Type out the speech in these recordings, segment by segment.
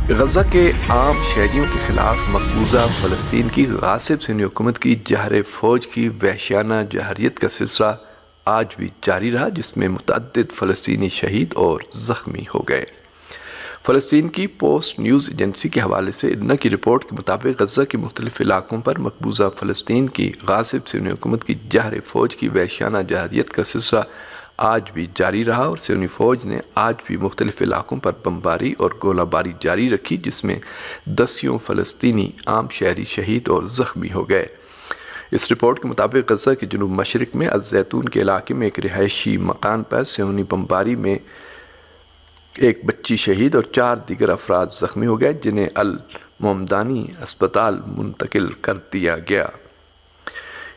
غزہ کے عام شہریوں کے خلاف مقبوضہ فلسطین کی غاصب سنی حکومت کی جہر فوج کی وحشیانہ جارحیت کا سلسلہ آج بھی جاری رہا، جس میں متعدد فلسطینی شہید اور زخمی ہو گئے۔ فلسطین کی پوسٹ نیوز ایجنسی کے حوالے سے ارنا کی رپورٹ کے مطابق غزہ کے مختلف علاقوں پر مقبوضہ فلسطین کی غاصب سنی حکومت کی جہر فوج کی وحشیانہ جارحیت کا سلسلہ آج بھی جاری رہا اور سیونی فوج نے آج بھی مختلف علاقوں پر بمباری اور گولہ باری جاری رکھی، جس میں دسیوں فلسطینی عام شہری شہید اور زخمی ہو گئے۔ اس رپورٹ کے مطابق غزہ کے جنوب مشرق میں الزیتون کے علاقے میں ایک رہائشی مکان پر سیونی بمباری میں ایک بچی شہید اور 4 دیگر افراد زخمی ہو گئے، جنہیں الممدانی اسپتال منتقل کر دیا گیا۔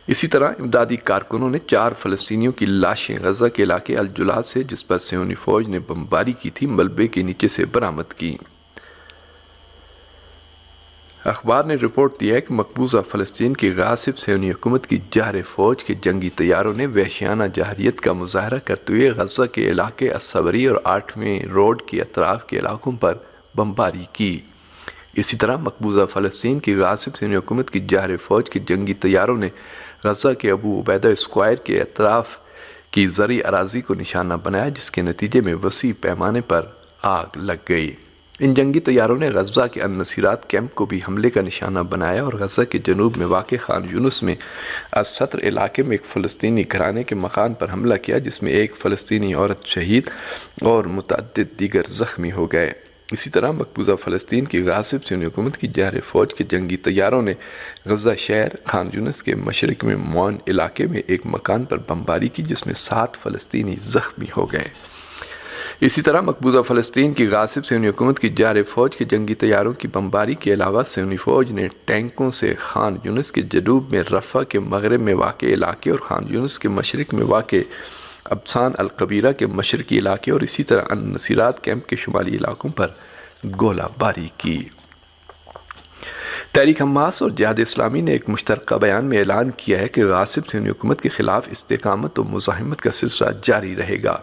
اسی طرح امدادی کارکنوں نے 4 فلسطینیوں کی لاشیں غزہ کے علاقے الجولاد سے، جس پر صہیونی فوج نے بمباری کی تھی، ملبے کے نیچے سے برآمد کی۔ اخبار نے رپورٹ دیا ہے کہ مقبوضہ فلسطین کی غاصب صہیونی حکومت کی جہر فوج کے جنگی طیاروں نے وحشیانہ جارحیت کا مظاہرہ کرتے ہوئے غزہ کے علاقے الصبری اور 8ویں روڈ کے اطراف کے علاقوں پر بمباری کی۔ اسی طرح مقبوضہ فلسطین کی غاصب صہیونی حکومت کی جہر فوج کے جنگی طیاروں نے غزہ کے ابو عبیدہ اسکوائر کے اطراف کی زرعی اراضی کو نشانہ بنایا، جس کے نتیجے میں وسیع پیمانے پر آگ لگ گئی۔ ان جنگی طیاروں نے غزہ کے النصیرات کیمپ کو بھی حملے کا نشانہ بنایا اور غزہ کے جنوب میں واقع خان یونس میں السطر علاقے میں ایک فلسطینی گھرانے کے مکان پر حملہ کیا، جس میں ایک فلسطینی عورت شہید اور متعدد دیگر زخمی ہو گئے۔ اسی طرح مقبوضہ فلسطین کی غاصب صہیونی حکومت کی جہر فوج کے جنگی طیاروں نے غزہ شہر خان یونس کے مشرق میں معین علاقے میں ایک مکان پر بمباری کی، جس میں 7 فلسطینی زخمی ہو گئے۔ اسی طرح مقبوضہ فلسطین کی غاصب صہیونی حکومت کی جہر فوج کے جنگی طیاروں کی بمباری کے علاوہ صہیونی فوج نے ٹینکوں سے خان یونس کے جنوب میں رفح کے مغرب میں واقع علاقے اور خان یونس کے مشرق میں واقع ابسان القبیرہ کے مشرقی علاقے اور اسی طرح النصیرات کیمپ کے شمالی علاقوں پر گولہ باری کی۔ تحریک حماس اور جہاد اسلامی نے ایک مشترکہ بیان میں اعلان کیا ہے کہ غاصب صہیونی حکومت کے خلاف استقامت و مزاحمت کا سلسلہ جاری رہے گا۔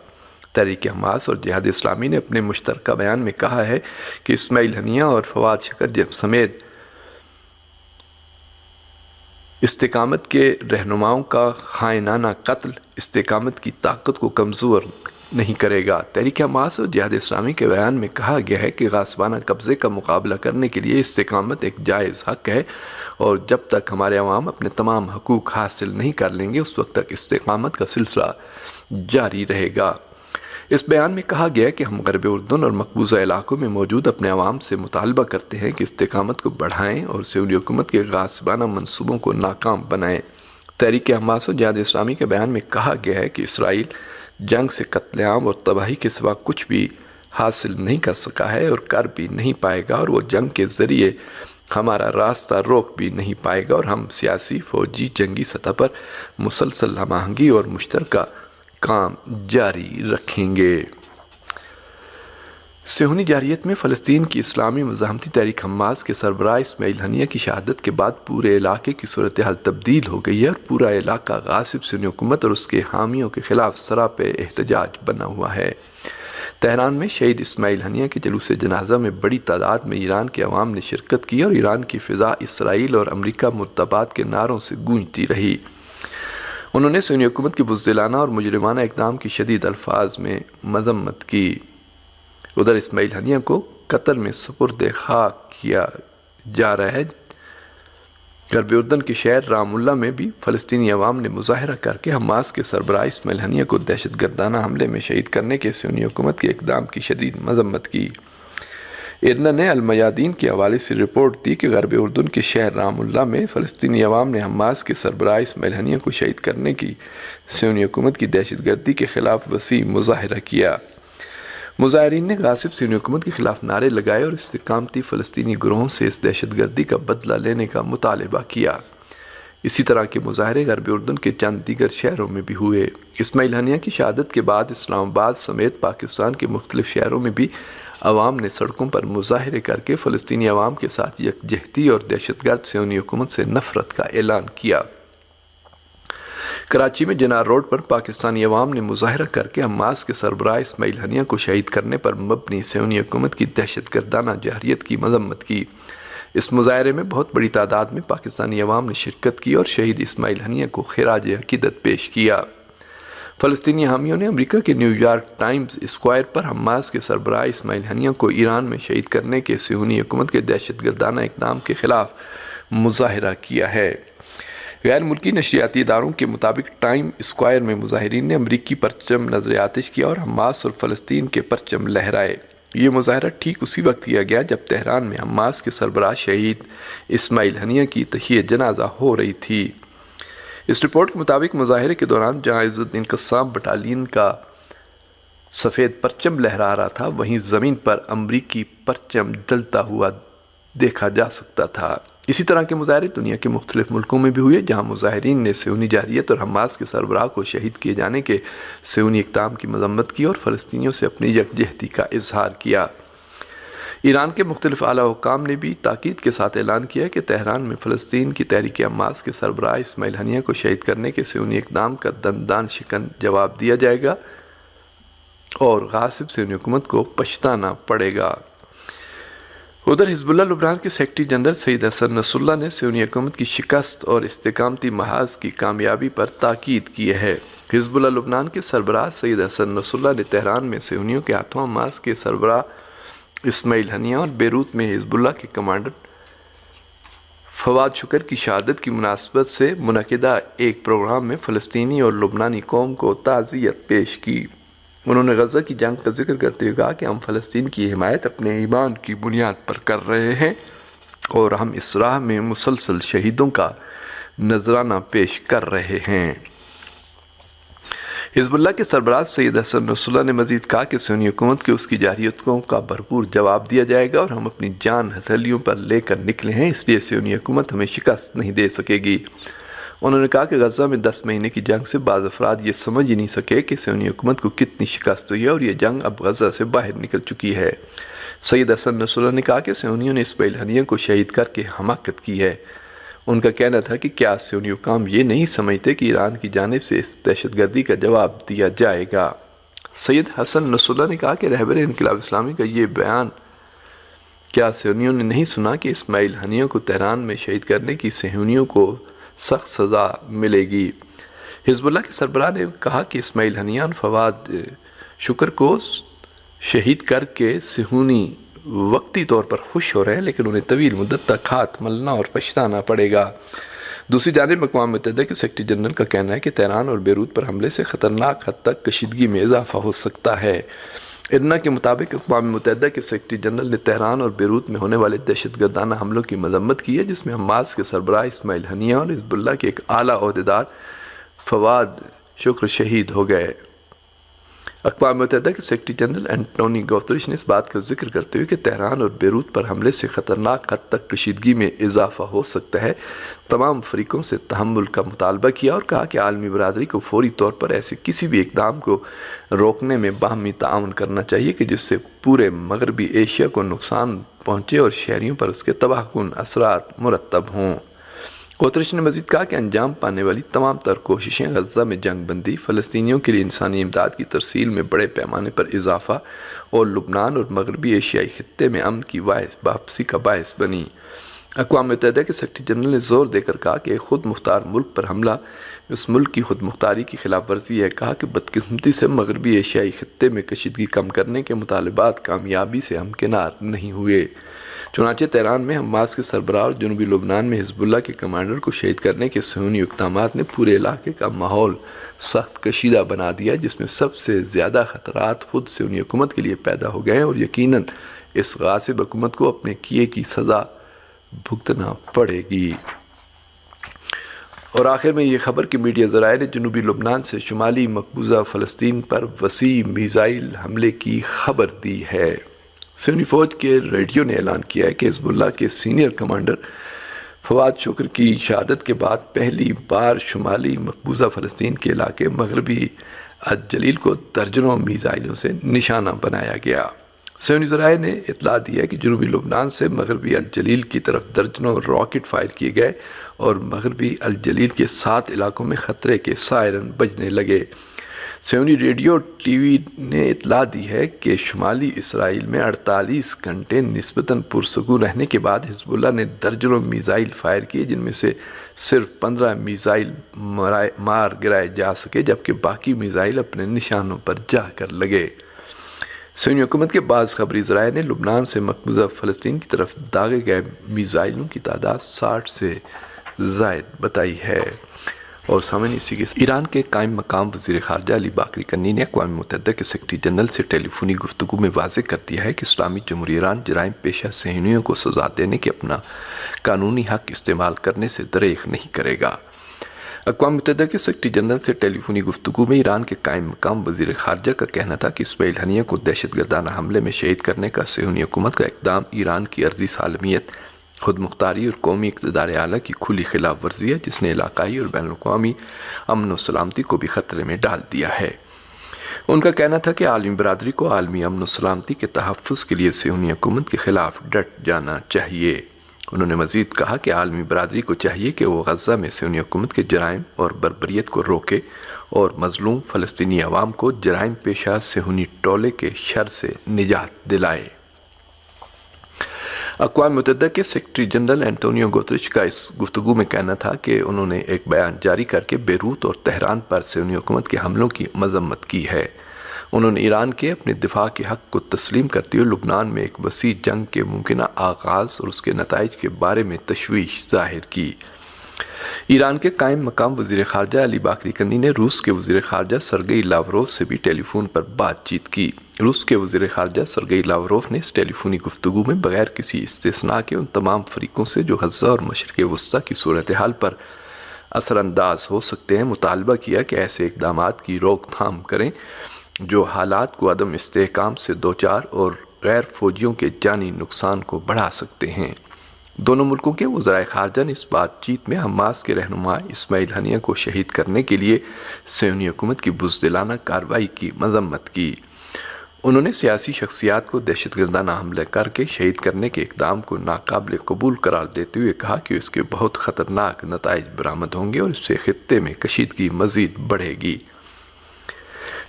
تحریک حماس اور جہاد اسلامی نے اپنے مشترکہ بیان میں کہا ہے کہ اسماعیل ہنیہ اور فواد شکر سمیت استقامت کے رہنماؤں کا خائنانہ قتل استقامت کی طاقت کو کمزور نہیں کرے گا۔ تحریک حماس اور جہاد اسلامی کے بیان میں کہا گیا ہے کہ غاصبانہ قبضے کا مقابلہ کرنے کے لیے استقامت ایک جائز حق ہے، اور جب تک ہمارے عوام اپنے تمام حقوق حاصل نہیں کر لیں گے، اس وقت تک استقامت کا سلسلہ جاری رہے گا۔ اس بیان میں کہا گیا کہ ہم غرب اردن اور مقبوضہ علاقوں میں موجود اپنے عوام سے مطالبہ کرتے ہیں کہ استقامت کو بڑھائیں اور صہیونی حکومت کے غاصبانہ منصوبوں کو ناکام بنائیں۔ تحریک حماس اور جہاد اسلامی کے بیان میں کہا گیا ہے کہ اسرائیل جنگ سے قتل عام اور تباہی کے سوا کچھ بھی حاصل نہیں کر سکا ہے اور کر بھی نہیں پائے گا، اور وہ جنگ کے ذریعے ہمارا راستہ روک بھی نہیں پائے گا، اور ہم سیاسی، فوجی، جنگی سطح پر مسلسل ہم آہنگی اور مشترکہ کام جاری رکھیں گے۔ صہیونی جارحیت میں فلسطین کی اسلامی مزاحمتی تحریک حماس کے سربراہ اسماعیل ہنیہ کی شہادت کے بعد پورے علاقے کی صورتحال تبدیل ہو گئی ہے اور پورا علاقہ غاصب صہیونی حکومت اور اس کے حامیوں کے خلاف سراپے احتجاج بنا ہوا ہے۔ تہران میں شہید اسماعیل ہنیہ کے جلوس جنازہ میں بڑی تعداد میں ایران کے عوام نے شرکت کی اور ایران کی فضا اسرائیل اور امریکہ مرتبات کے نعروں سے گونجتی رہی۔ انہوں نے صہیونی حکومت کی بزدلانہ اور مجرمانہ اقدام کی شدید الفاظ میں مذمت کی۔ ادھر اسماعیل ہنیہ کو قطر میں سپرد خاک کیا جا رہا ہے۔ غرب اردن کے شہر رام اللہ میں بھی فلسطینی عوام نے مظاہرہ کر کے حماس کے سربراہ اسماعیل ہنیہ کو دہشت گردانہ حملے میں شہید کرنے کے صہیونی حکومت کے اقدام کی شدید مذمت کی۔ ارنا نے المیادین کے حوالے سے رپورٹ دی کہ غرب اردن کے شہر رام اللہ میں فلسطینی عوام نے حماس کے سربراہ اسماعیل ہنیہ کو شہید کرنے کی صہیونی حکومت کی دہشت گردی کے خلاف وسیع مظاہرہ کیا۔ مظاہرین نے غاصب صہیونی حکومت کے خلاف نعرے لگائے اور استقامتی فلسطینی گروہوں سے اس دہشت گردی کا بدلہ لینے کا مطالبہ کیا۔ اسی طرح کے مظاہرے غرب اردن کے چند دیگر شہروں میں بھی ہوئے۔ اسماعیل ہنیہ کی شہادت کے بعد اسلام آباد سمیت پاکستان کے مختلف شہروں میں بھی عوام نے سڑکوں پر مظاہرے کر کے فلسطینی عوام کے ساتھ یکجہتی اور دہشت گرد صہیونی حکومت سے نفرت کا اعلان کیا۔ کراچی میں جنار روڈ پر پاکستانی عوام نے مظاہرہ کر کے حماس کے سربراہ اسماعیل ہنیہ کو شہید کرنے پر مبنی صہیونی حکومت کی دہشت گردانہ جارحیت کی مذمت کی۔ اس مظاہرے میں بہت بڑی تعداد میں پاکستانی عوام نے شرکت کی اور شہید اسماعیل ہنیہ کو خراج عقیدت پیش کیا۔ فلسطینی حامیوں نے امریکہ کے نیو یارک ٹائمز اسکوائر پر حماس کے سربراہ اسماعیل ہنیہ کو ایران میں شہید کرنے کے صہیونی حکومت کے دہشت گردانہ اقدام کے خلاف مظاہرہ کیا ہے۔ غیر ملکی نشریاتی اداروں کے مطابق ٹائم اسکوائر میں مظاہرین نے امریکی پرچم نظر آتش کیا اور حماس اور فلسطین کے پرچم لہرائے۔ یہ مظاہرہ ٹھیک اسی وقت کیا گیا جب تہران میں حماس کے سربراہ شہید اسماعیل ہنیہ کی تشییع جنازہ ہو رہی تھی۔ اس رپورٹ کے مطابق مظاہرے کے دوران جہاں عزت الدین قسام بٹالین کا سفید پرچم لہرا رہا تھا، وہیں زمین پر امریکی پرچم ڈلتا ہوا دیکھا جا سکتا تھا۔ اسی طرح کے مظاہرے دنیا کے مختلف ملکوں میں بھی ہوئے جہاں مظاہرین نے صہیونی جارحیت اور حماس کے سربراہ کو شہید کیے جانے کے صہیونی اقدام کی مذمت کی اور فلسطینیوں سے اپنی یکجہتی کا اظہار کیا۔ ایران کے مختلف اعلیٰ حکام نے بھی تاکید کے ساتھ اعلان کیا کہ تہران میں فلسطین کی تحریک حماس کے سربراہ اسماعیل ہنیہ کو شہید کرنے کے صہیونی اقدام کا دندان شکن جواب دیا جائے گا اور غاصب صہیونی حکومت کو پچھتانا پڑے گا۔ ادھر حزب اللہ لبنان کے سیکرٹری جنرل سید حسن نصر اللہ نے صہیونی حکومت کی شکست اور استقامتی محاذ کی کامیابی پر تاکید کی ہے۔ حزب اللہ لبنان کے سربراہ سید حسن نصر اللہ نے تہران میں صہیونیوں کے ہاتھوں حماس کے سربراہ اسماعیل ہنیہ اور بیروت میں حزب اللہ کے کمانڈر فواد شکر کی شہادت کی مناسبت سے منعقدہ ایک پروگرام میں فلسطینی اور لبنانی قوم کو تعزیت پیش کی۔ انہوں نے غزہ کی جنگ کا ذکر کرتے ہوئے کہا کہ ہم فلسطین کی حمایت اپنے ایمان کی بنیاد پر کر رہے ہیں اور ہم اس راہ میں مسلسل شہیدوں کا نذرانہ پیش کر رہے ہیں۔ حزب اللہ کے سربراہ سید حسن نصر اللہ نے مزید کہا کہ صہیونی حکومت کے اس کی جارحیتوں کا بھرپور جواب دیا جائے گا اور ہم اپنی جان ہتھیلیوں پر لے کر نکلے ہیں، اس لیے صہیونی حکومت ہمیں شکست نہیں دے سکے گی۔ انہوں نے کہا کہ غزہ میں 10 مہینے کی جنگ سے بعض افراد یہ سمجھ ہی نہیں سکے کہ صہیونی حکومت کو کتنی شکست ہوئی ہے اور یہ جنگ اب غزہ سے باہر نکل چکی ہے۔ سید حسن نصر اللہ نے کہا کہ صہیونیوں نے اسماعیل ہنیہ کو شہید کر کے حماقت کی ہے۔ ان کا کہنا تھا کہ کیا صہیونی حکام یہ نہیں سمجھتے کہ ایران کی جانب سے اس دہشت گردی کا جواب دیا جائے گا۔ سید حسن نصر اللہ نے کہا کہ رہبر انقلاب اسلامی کا یہ بیان، کیا صہیونیوں نے نہیں سنا کہ اسماعیل ہنیہ کو تہران میں شہید کرنے کی صہیونیوں کو سخت سزا ملے گی۔ حزب اللہ کے سربراہ نے کہا کہ اسماعیل ہنیہ اور فواد شکر کو شہید کر کے صہیونی وقتی طور پر خوش ہو رہے ہیں، لیکن انہیں طویل مدت تک ہاتھ ملنا اور پچھتانا پڑے گا۔ دوسری جانب اقوام متحدہ کے سیکرٹری جنرل کا کہنا ہے کہ تہران اور بیروت پر حملے سے خطرناک حد تک کشیدگی میں اضافہ ہو سکتا ہے۔ ارنا کے مطابق اقوام متحدہ کے سیکرٹری جنرل نے تہران اور بیروت میں ہونے والے دہشت گردانہ حملوں کی مذمت کی ہے، جس میں حماس کے سربراہ اسماعیل ہنیہ اور حزب اللہ کے ایک اعلیٰ عہدیدار فواد شکر شہید ہو گئے۔ اقوام متحدہ کے سیکرٹری جنرل اینٹونی گوتریش نے اس بات کا ذکر کرتے ہوئے کہ تہران اور بیروت پر حملے سے خطرناک حد تک کشیدگی میں اضافہ ہو سکتا ہے، تمام فریقوں سے تحمل کا مطالبہ کیا اور کہا کہ عالمی برادری کو فوری طور پر ایسے کسی بھی اقدام کو روکنے میں باہمی تعاون کرنا چاہیے کہ جس سے پورے مغربی ایشیا کو نقصان پہنچے اور شہریوں پر اس کے تباہ کن اثرات مرتب ہوں۔ گوتریش نے مزید کہا کہ انجام پانے والی تمام تر کوششیں غزہ میں جنگ بندی، فلسطینیوں کے لیے انسانی امداد کی ترسیل میں بڑے پیمانے پر اضافہ اور لبنان اور مغربی ایشیائی خطے میں امن کی واپسی کا باعث بنی۔ اقوام متحدہ کے سیکرٹری جنرل نے زور دے کر کہا کہ ایک خود مختار ملک پر حملہ اس ملک کی خود مختاری کی خلاف ورزی ہے۔ کہا کہ بدقسمتی سے مغربی ایشیائی خطے میں کشیدگی کم کرنے کے مطالبات کامیابی سے ہمکنار نہیں ہوئے۔ چنانچہ تہران میں حماس کے سربراہ اور جنوبی لبنان میں حزب اللہ کے کمانڈر کو شہید کرنے کے صہیونی اقدامات نے پورے علاقے کا ماحول سخت کشیدہ بنا دیا، جس میں سب سے زیادہ خطرات خود صہیونی حکومت کے لیے پیدا ہو گئے ہیں اور یقیناً اس غاصب حکومت کو اپنے کیے کی سزا بھگتنا پڑے گی۔ اور آخر میں یہ خبر کہ میڈیا ذرائع نے جنوبی لبنان سے شمالی مقبوضہ فلسطین پر وسیع میزائل حملے کی خبر دی ہے۔ صہیونی فوج کے ریڈیو نے اعلان کیا ہے کہ حزب اللہ کے سینئر کمانڈر فواد شکر کی شہادت کے بعد پہلی بار شمالی مقبوضہ فلسطین کے علاقے مغربی الجلیل کو درجنوں میزائلوں سے نشانہ بنایا گیا۔ صہیونی ذرائع نے اطلاع دی ہے کہ جنوبی لبنان سے مغربی الجلیل کی طرف درجنوں راکٹ فائر کیے گئے اور مغربی الجلیل کے 7 علاقوں میں خطرے کے سائرن بجنے لگے۔ صہیونی ریڈیو ٹی وی نے اطلاع دی ہے کہ شمالی اسرائیل میں 48 گھنٹے نسبتاً پرسکون رہنے کے بعد حزب اللہ نے درجنوں میزائل فائر کیے، جن میں سے صرف 15 میزائل مار گرائے جا سکے، جبکہ باقی میزائل اپنے نشانوں پر جا کر لگے۔ صہیونی حکومت کے بعض خبری ذرائع نے لبنان سے مقبوضہ فلسطین کی طرف داغے گئے میزائلوں کی تعداد 60 سے زائد بتائی ہے۔ اور سامعین، اسی کے ایران کے قائم مقام وزیر خارجہ علی باقری کنی نے اقوام متحدہ کے سیکرٹری جنرل سے ٹیلی فونی گفتگو میں واضح کر دیا ہے کہ اسلامی جمہوریہ ایران جرائم پیشہ صہیونیوں کو سزا دینے کے اپنا قانونی حق استعمال کرنے سے دریغ نہیں کرے گا۔ اقوام متحدہ کے سیکرٹری جنرل سے ٹیلی فونی گفتگو میں ایران کے قائم مقام وزیر خارجہ کا کہنا تھا کہ اسماعیل ہنیہ کو دہشت گردانہ حملے میں شہید کرنے کا صہیونی حکومت کا اقدام ایران کی عرضی سالمیت، خود مختاری اور قومی اقتدار اعلیٰ کی کھلی خلاف ورزی ہے، جس نے علاقائی اور بین الاقوامی امن و سلامتی کو بھی خطرے میں ڈال دیا ہے۔ ان کا کہنا تھا کہ عالمی برادری کو عالمی امن و سلامتی کے تحفظ کے لیے صہیونی حکومت کے خلاف ڈٹ جانا چاہیے۔ انہوں نے مزید کہا کہ عالمی برادری کو چاہیے کہ وہ غزہ میں صہیونی حکومت کے جرائم اور بربریت کو روکے اور مظلوم فلسطینی عوام کو جرائم پیشہ صہیونی ٹولے کے شر سے نجات دلائے۔ اقوام متحدہ کے سیکرٹری جنرل اینٹونیو گوتریش کا اس گفتگو میں کہنا تھا کہ انہوں نے ایک بیان جاری کر کے بیروت اور تہران پر صہیونی حکومت کے حملوں کی مذمت کی ہے۔ انہوں نے ایران کے اپنے دفاع کے حق کو تسلیم کرتے ہوئے لبنان میں ایک وسیع جنگ کے ممکنہ آغاز اور اس کے نتائج کے بارے میں تشویش ظاہر کی۔ ایران کے قائم مقام وزیر خارجہ علی باقری کنی نے روس کے وزیر خارجہ سرگئی لاوروف سے بھی ٹیلی فون پر بات چیت کی۔ روس کے وزیر خارجہ سرگئی لاوروف نے اس ٹیلی فونی گفتگو میں بغیر کسی استثناء کے ان تمام فریقوں سے جو غزہ اور مشرق وسطیٰ کی صورتحال پر اثر انداز ہو سکتے ہیں مطالبہ کیا کہ ایسے اقدامات کی روک تھام کریں جو حالات کو عدم استحکام سے دوچار اور غیر فوجیوں کے جانی نقصان کو بڑھا سکتے ہیں۔ دونوں ملکوں کے وزرائے خارجہ نے اس بات چیت میں حماس کے رہنما اسماعیل ہنیہ کو شہید کرنے کے لیے صہیونی حکومت کی بزدلانہ کارروائی کی مذمت کی۔ انہوں نے سیاسی شخصیات کو دہشت گردانہ حملے کر کے شہید کرنے کے اقدام کو ناقابل قبول قرار دیتے ہوئے کہا کہ اس کے بہت خطرناک نتائج برآمد ہوں گے اور اس سے خطے میں کشیدگی مزید بڑھے گی۔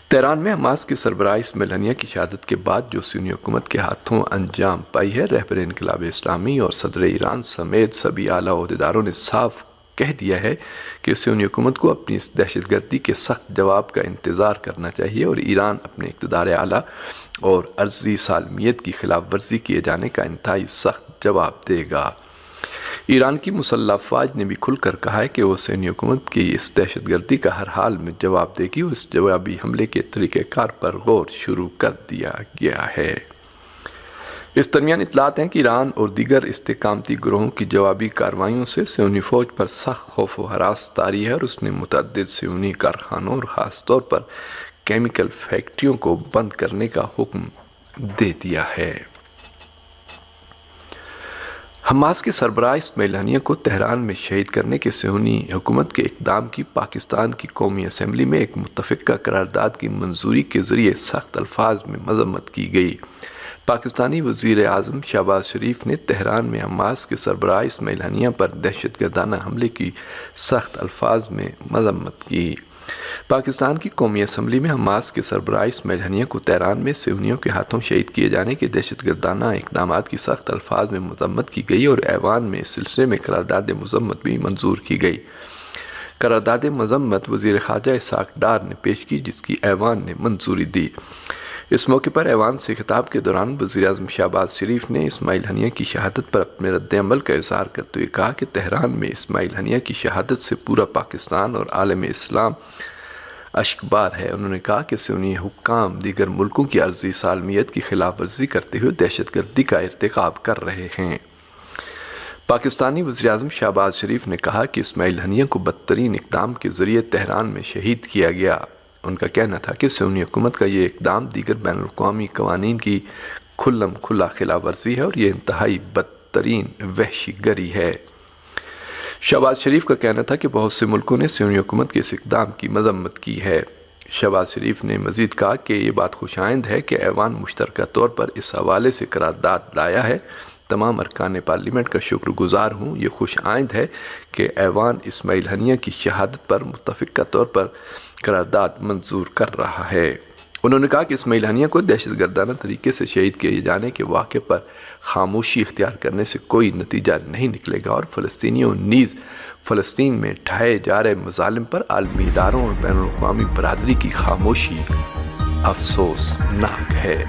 تہران میں حماس کے سربراہ اسماعیل ہنیہ کی شہادت کے بعد جو صہیونی حکومت کے ہاتھوں انجام پائی ہے، رہبر انقلاب اسلامی اور صدر ایران سمیت سبھی اعلیٰ عہدیداروں نے صاف کہہ دیا ہے کہ صہیونی حکومت کو اپنی اس دہشت گردی کے سخت جواب کا انتظار کرنا چاہیے اور ایران اپنے اقتدار اعلیٰ اور عرضی سالمیت کی خلاف ورزی کیے جانے کا انتہائی سخت جواب دے گا۔ ایران کی مسلح افواج نے بھی کھل کر کہا ہے کہ وہ صہیونی حکومت کی اس دہشت گردی کا ہر حال میں جواب دے گی اور اس جوابی حملے کے طریقہ کار پر غور شروع کر دیا گیا ہے۔ اس درمیان اطلاعات ہیں کہ ایران اور دیگر استحکامتی گروہوں کی جوابی کارروائیوں سے صہیونی فوج پر سخت خوف و ہراس طاری ہے اور اس نے متعدد صہیونی کارخانوں اور خاص طور پر کیمیکل فیکٹریوں کو بند کرنے کا حکم دے دیا ہے۔ حماس کے سربراہ اسماعیل ہنیہ کو تہران میں شہید کرنے کے صہیونی حکومت کے اقدام کی پاکستان کی قومی اسمبلی میں ایک متفقہ قرارداد کی منظوری کے ذریعے سخت الفاظ میں مذمت کی گئی۔ پاکستانی وزیر اعظم شہباز شریف نے تہران میں حماس کے سربراہ اسماعیل ہنیہ پر دہشت گردانہ حملے کی سخت الفاظ میں مذمت کی۔ پاکستان کی قومی اسمبلی میں حماس کے سربراہ اسماعیل ہنیہ کو تہران میں صہیونیوں کے ہاتھوں شہید کیے جانے کے دہشت گردانہ اقدامات کی سخت الفاظ میں مذمت کی گئی اور ایوان میں اس سلسلے میں قرارداد مذمت بھی منظور کی گئی۔ قرارداد مذمت وزیر خارجہ اسحاق ڈار نے پیش کی، جس کی ایوان نے منظوری دی۔ اس موقع پر ایوان سے خطاب کے دوران وزیر اعظم شہباز شریف نے اسماعیل ہنیہ کی شہادت پر اپنے رد عمل کا اظہار کرتے ہوئے کہا کہ تہران میں اسماعیل ہنیہ کی شہادت سے پورا پاکستان اور عالم اسلام اشکبار ہے۔ انہوں نے کہا کہ صہیونی حکام دیگر ملکوں کی عرضی سالمیت کی خلاف ورزی کرتے ہوئے دہشت گردی کا ارتکاب کر رہے ہیں۔ پاکستانی وزیر اعظم شہباز شریف نے کہا کہ اسماعیل ہنیہ کو بدترین اقدام کے ذریعے تہران میں شہید کیا گیا۔ ان کا کہنا تھا کہ صہیونی حکومت کا یہ اقدام دیگر بین الاقوامی قوانین کی کھلم کھلا خلاف ورزی ہے اور یہ انتہائی بدترین وحشی گری ہے۔ شہباز شریف کا کہنا تھا کہ بہت سے ملکوں نے صہیونی حکومت کے اس اقدام کی مذمت کی ہے۔ شہباز شریف نے مزید کہا کہ یہ بات خوش آئند ہے کہ ایوان مشترکہ طور پر اس حوالے سے قرارداد لایا ہے۔ تمام ارکان پارلیمنٹ کا شکر گزار ہوں۔ یہ خوش آئند ہے کہ ایوان اسماعیل ہنیہ کی شہادت پر متفقہ طور پر قرارداد منظور کر رہا ہے۔ انہوں نے کہا کہ اسماعیل ہنیہ کو دہشت گردانہ طریقے سے شہید کیے جانے کے واقعے پر خاموشی اختیار کرنے سے کوئی نتیجہ نہیں نکلے گا اور فلسطینیوں نیز فلسطین میں ڈھائے جا رہے مظالم پر عالمی اداروں اور بین الاقوامی برادری کی خاموشی افسوسناک ہے۔